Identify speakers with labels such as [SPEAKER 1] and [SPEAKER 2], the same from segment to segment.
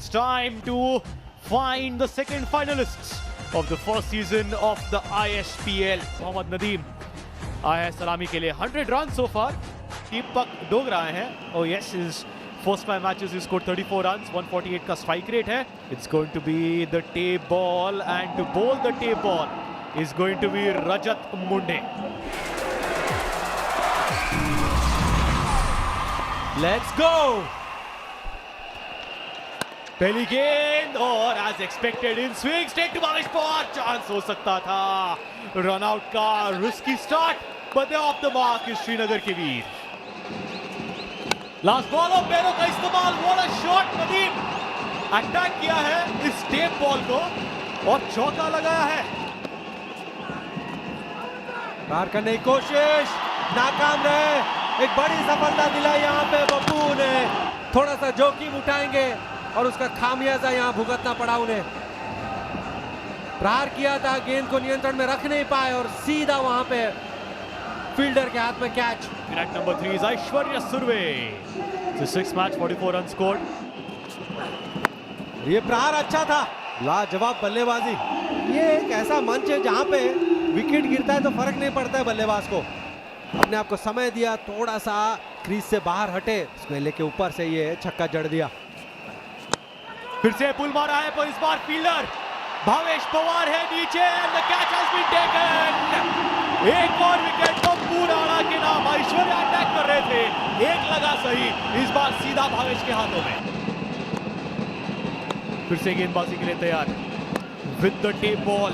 [SPEAKER 1] it's time to find the second finalists of the first season of the ISPL. Mohammad Nadeem आया है सलामी के लिए. 100 runs so far. दीपक डोगरा आए हैं. Oh yes, his first 5 matches he scored 34 runs, 148 का strike rate है. It's going to be the tape ball, and to bowl the tape ball is going to be Rajat Munde. Let's go. पहली गेंद और as expected in swing straight to Bhavesh Pawar. Chance हो सकता था run out का. Risky start but they're off the mark is Srinagar के वीर. Last ball और पैरों का इस्तेमाल. What a shot. Nadeem attack किया है इस टेप बॉल को और चौका लगाया है.
[SPEAKER 2] पार करने की कोशिश नाकाम रहे. एक बड़ी सफलता दिलाई यहाँ पे बब्बू ने. थोड़ा सा जोखिम उठाएंगे और उसका खामियाजा यहाँ भुगतना पड़ा उन्हें. प्रहार किया था, गेंद को नियंत्रण में रख नहीं पाए और सीधा वहां पे फील्डर के हाथ में catch.
[SPEAKER 1] Wicket number 3 is Aishwarya Surve. It's a 6 match 44 runs scored.
[SPEAKER 2] ये प्रहार अच्छा था. लाजवाब बल्लेबाजी. ये एक ऐसा मंच है जहां पे विकेट गिरता है तो फर्क नहीं पड़ता है बल्लेबाज को. अपने आप को समय दिया, थोड़ा सा क्रीज से बाहर हटे, स्क्वेले के ऊपर से ये छक्का जड़ दिया.
[SPEAKER 1] फिर से पुल मारा है पर इस बार फील्डर भावेश पवार है नीचे. And the catch has been taken. एक और विकेट तो पूरा के नाम. ऐश्वर्या अटैक कर रहे थे, एक लगा सही. इस बार सीधा भावेश के हाथों में. फिर से गेंदबाजी के लिए तैयार with the tape ball.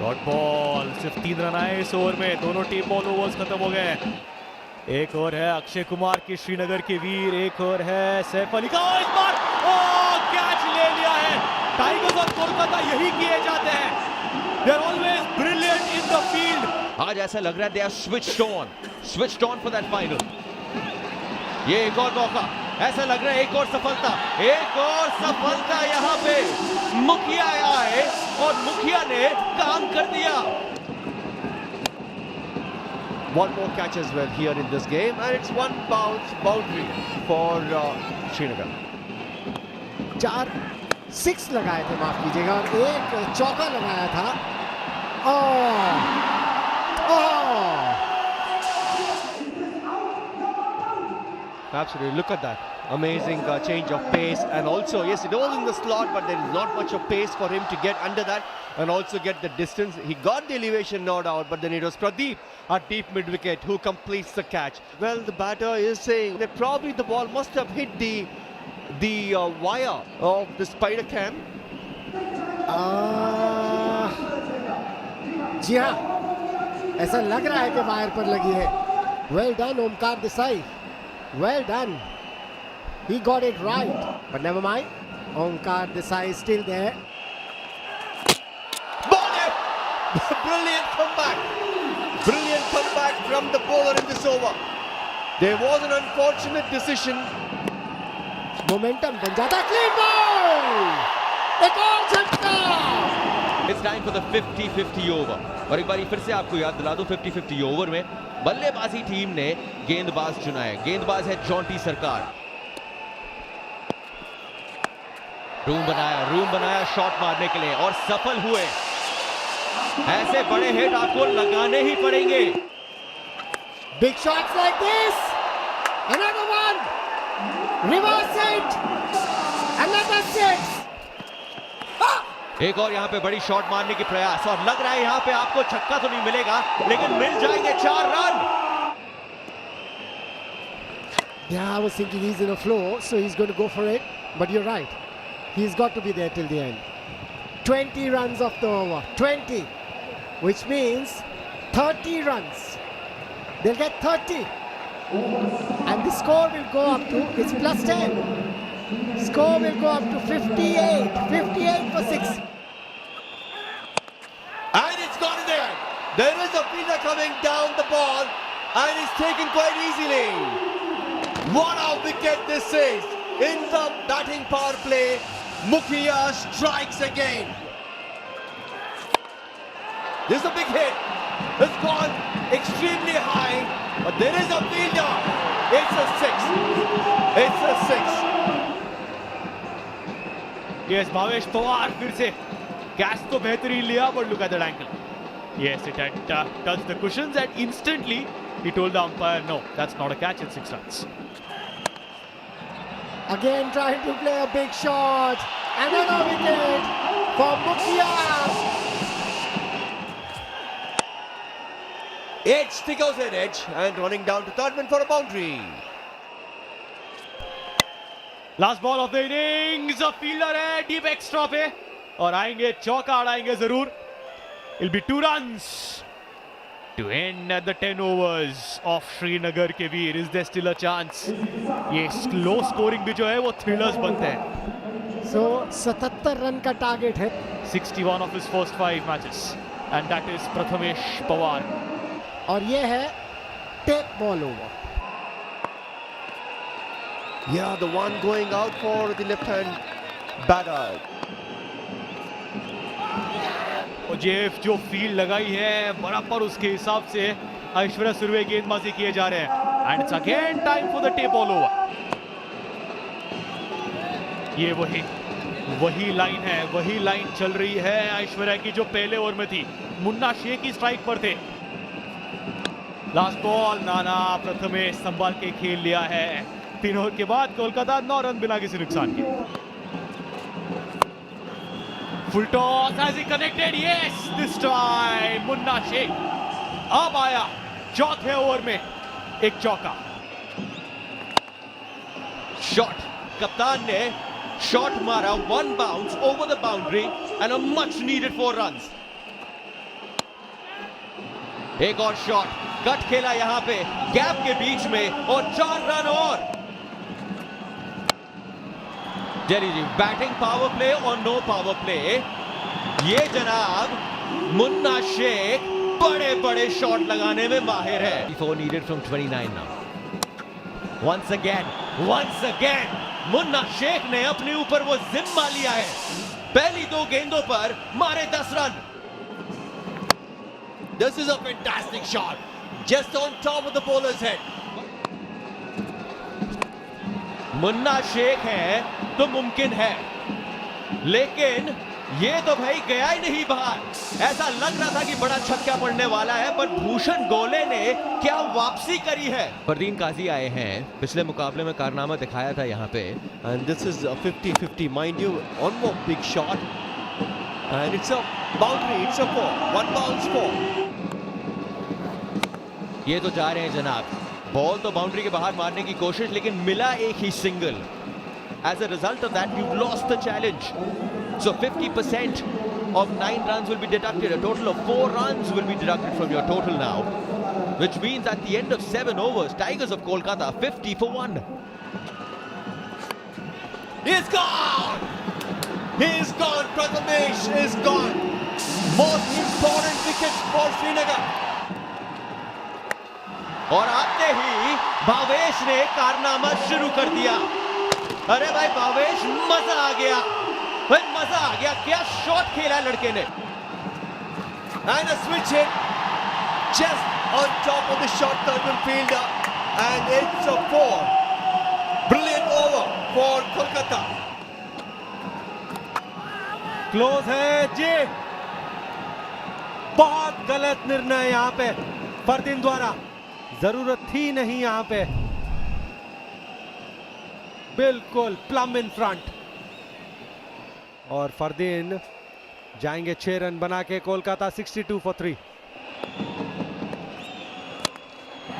[SPEAKER 1] Dot ball. सिर्फ 3 रन आए इस ओवर में. दोनों टेप बॉल ओवर्स खत्म हो गए. एक और है अक्षय कुमार की श्रीनगर के वीर. एक और है सैफ अली का. इस बार कैच ले लिया है. टाइगर्स और कोलकाता यही किए जाते हैं. They are always brilliant in the field.
[SPEAKER 3] आज ऐसा लग रहा है they are switched on for that final. ये एक और मौका. ऐसा लग रहा है एक और सफलता. एक और सफलता यहाँ पे मुखिया आए और मुखिया ने काम कर दिया.
[SPEAKER 4] One more catch as well here in this game, and it's one boundary for Srinagar.
[SPEAKER 5] 6 लगाए थे, माफ कीजिएगा, और एक चौका लगाया था.
[SPEAKER 4] Absolutely, look at that. Amazing change of pace, and also, yes, it was in the slot, but there is not much of pace for him to get under that and also get the distance. He got the elevation, no doubt, but then it was Pradeep at deep mid-wicket who completes the catch. Well, the batter is saying that probably the ball must have hit the wire of the spider cam.
[SPEAKER 5] जी हाँ, ऐसा लग रहा है कि wire पर लगी है. Well done, Omkar Desai. Well done. He got it right, but never mind. Omkar Desai is still there.
[SPEAKER 4] Brilliant comeback. Brilliant comeback from the bowler in this over. There was an unfortunate decision.
[SPEAKER 5] Momentum बन जाता. Clean ball. एक और झटका.
[SPEAKER 3] It's time for the 50-50 over. और एक बार फिर से आपको याद दिला दूं, 50-50 ओवर में बल्लेबाजी टीम ने गेंदबाज चुना है. गेंदबाज है जॉन्टी सरकार. रूम बनाया शॉट मारने के लिए और सफल हुए. ऐसे बड़े हिट आपको लगाने ही पड़ेंगे.
[SPEAKER 5] Big shots like this. Another one. Reverse it. Another 6.
[SPEAKER 3] एक और यहाँ पे बड़ी शॉट मारने की प्रयास, और लग रहा है यहाँ पे आपको छक्का तो नहीं मिलेगा, लेकिन मिल जाएंगे 4 run.
[SPEAKER 5] Yeah, I was thinking he's in a flow, so he's going to go for it. But you're right. He's got to be there till the end. 20 runs off the over. 20. Which means 30 runs. They'll get 30. And the score will go up to, it's plus 10. Score will go up to 58. 58 for 6.
[SPEAKER 4] And it's gone in there. There is a fielder coming down the ball, and it's taken quite easily. What a wicket this is. In the batting power play, Mukhia strikes again. This is a big hit. It's gone extremely high, but there is a fielder. It's a six. It's a six.
[SPEAKER 1] Yes, Bhavesh Pawar फिर से catch तो बेहतरीन लिया, but look at that ankle. Yes, it had touched the cushions and instantly he told the umpire, no, that's not a catch, it's 6 runs.
[SPEAKER 5] Again trying to play a big shot. Another wicket for Mukhia.
[SPEAKER 4] Edge, stickers at edge and running down to third man for a boundary.
[SPEAKER 1] Last ball of the innings, a fielder है deep extra पे और आएंगे चौका अड़ाएंगे जरूर. It'll be 2 runs to end at the 10 overs of Srinagar के वीर. Is there still a chance? ये slow scoring भी जो है वो thrillers बनते हैं.
[SPEAKER 5] So 77 रन का टारगेट है.
[SPEAKER 1] 61 of his first 5 matches and that is Prathamesh Pawar.
[SPEAKER 5] और ये है tape ball over.
[SPEAKER 4] Yeah, the one going out for the left-hand batter.
[SPEAKER 1] और जेफ जो फील्ड लगाई है बराबर उसके हिसाब से ऐश्वर्या सुरवे गेंदबाजी किए जा रहे हैं. And it's again time for the tape ball over. ये वही लाइन है, वही लाइन चल रही है ऐश्वर्या की जो पहले ओवर में थी. मुन्ना शेख की स्ट्राइक पर थे. लास्ट बॉल नाना प्रथमेश संभाल के खेल लिया है. 3 ओवर के बाद कोलकाता 9 रन बिना किसी नुकसान के. Full toss, has he connected? Yes, this time Munna Sheikh अब आया चौथे ओवर में एक चौका.
[SPEAKER 3] Shot. कप्तान ने शॉट मारा, 1 bounce over the boundary and a much needed 4 runs. एक और शॉट, कट खेला यहां पे गैप के बीच में और 4 रन और. दिल्ली जी बैटिंग पावर प्ले और नो पावर प्ले. ये जनाब मुन्ना शेख बड़े बड़े शॉट लगाने में माहिर है. 4 needed from 29 now. Once again Munna Sheikh ने अपने ऊपर वो जिम्मा लिया है. पहली 2 गेंदों पर मारे 10 run.
[SPEAKER 4] This is a fantastic shot. Just on top of the bowler's head.
[SPEAKER 3] Munna Shaikh है तो मुमकिन है, लेकिन ये तो भाई गया ही नहीं बाहर. ऐसा लग रहा था कि बड़ा छक्का पड़ने वाला है, पर भूषण गोले ने क्या वापसी करी है. फरदीन काजी आए हैं, पिछले मुकाबले में कारनामा दिखाया था यहाँ पे.
[SPEAKER 4] And this is a 50-50, mind you. One more big shot. And it's a boundary, it's a 4. 1 bounce 4.
[SPEAKER 3] ये तो जा रहे हैं जनाब. बॉल तो बाउंड्री के बाहर मारने की कोशिश, लेकिन मिला एक ही single. As a result of that, you've lost the challenge. So 50% of 9 runs will be deducted. A total of 4 runs will be deducted from your total now, which means at the end of 7 overs, Tigers of Kolkata 50 for 1.
[SPEAKER 4] He's gone! He's gone! Prathamesh is gone! Most important wicket for Srinagar.
[SPEAKER 3] और आते ही भावेश ने कारनामा शुरू कर दिया. अरे भाई भावेश, मजा आ गया भाई, मजा आ गया. क्या शॉट खेला लड़के ने.
[SPEAKER 4] And a switch hit just on top of the short third fielder, and it's a 4. Brilliant over for Kolkata.
[SPEAKER 2] Close है जी. बहुत गलत निर्णय यहाँ पे फरदीन द्वारा. जरूरत थी नहीं यहां पे. बिल्कुल प्लम इन फ्रंट. और फरदीन जाएंगे 6 रन बना के. Kolkata 62 for 3.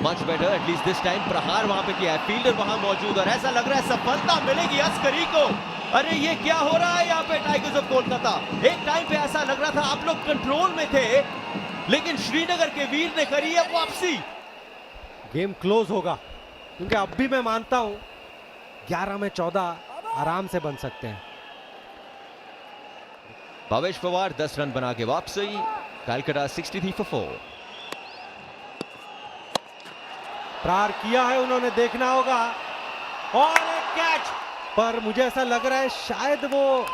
[SPEAKER 3] Much better, at least this time प्रहार वहां पे किया है. फील्डर वहां मौजूद और ऐसा लग रहा है सफलता मिलेगी अस्करी को. अरे ये क्या हो रहा है यहाँ पे टाइगर्स ऑफ कोलकाता. एक टाइम पे ऐसा लग रहा था आप लोग कंट्रोल में थे, लेकिन श्रीनगर के वीर ने करी है वापसी.
[SPEAKER 2] गेम क्लोज होगा, क्योंकि अब भी मैं मानता हूं 11 में 14 आराम से बन सकते हैं.
[SPEAKER 3] भावेश पवार 10 रन बना के वापसी. कलकत्ता 63 for 4.
[SPEAKER 2] प्रहार किया है उन्होंने, देखना होगा. और एक कैच. पर मुझे ऐसा लग रहा है शायद वो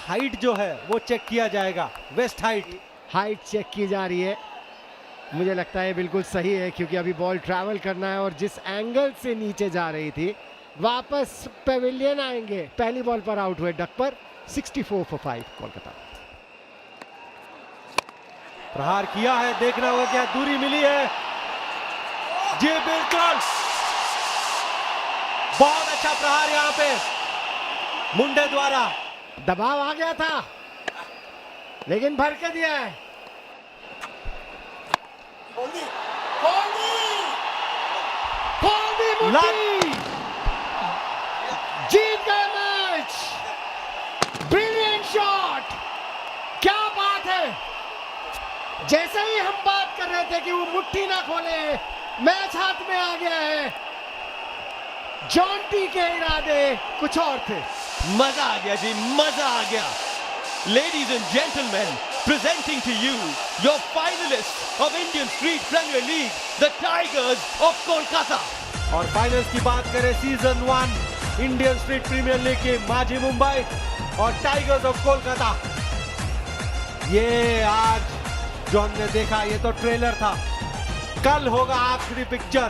[SPEAKER 2] हाइट जो है वो चेक किया जाएगा. वेस्ट हाइट
[SPEAKER 5] हाइट चेक की जा रही है. मुझे लगता है बिल्कुल सही है, क्योंकि अभी बॉल ट्रैवल करना है और जिस एंगल से नीचे जा रही थी वापस पेविलियन आएंगे। पहली बॉल पर आउट हुए डक पर। 64 for 5 कोलकाता।
[SPEAKER 2] प्रहार किया है, देखना होगा क्या दूरी मिली है। जी बिल्कुल, बहुत अच्छा प्रहार यहाँ पे मुंडे द्वारा।
[SPEAKER 5] दबाव आ गया था लेकिन भर के दिया है। मुंडी जीत गए मैच। ब्रिलियंट शॉट, क्या बात है। जैसे ही हम बात कर रहे थे कि वो मुट्ठी ना खोले, मैच हाथ में आ गया है। जॉन्टी के इरादे कुछ और थे।
[SPEAKER 3] मजा आ गया जी, मजा आ गया। Ladies and gentlemen, presenting to you your finalists of Indian Street Premier League, the Tigers of Kolkata.
[SPEAKER 2] और फाइनल्स की बात करें season 1 Indian street premier league की माजी मुंबई और टाइगर्स ऑफ कोलकाता। ये आज जो हमने देखा ये तो ट्रेलर था, कल होगा आखिरी पिक्चर।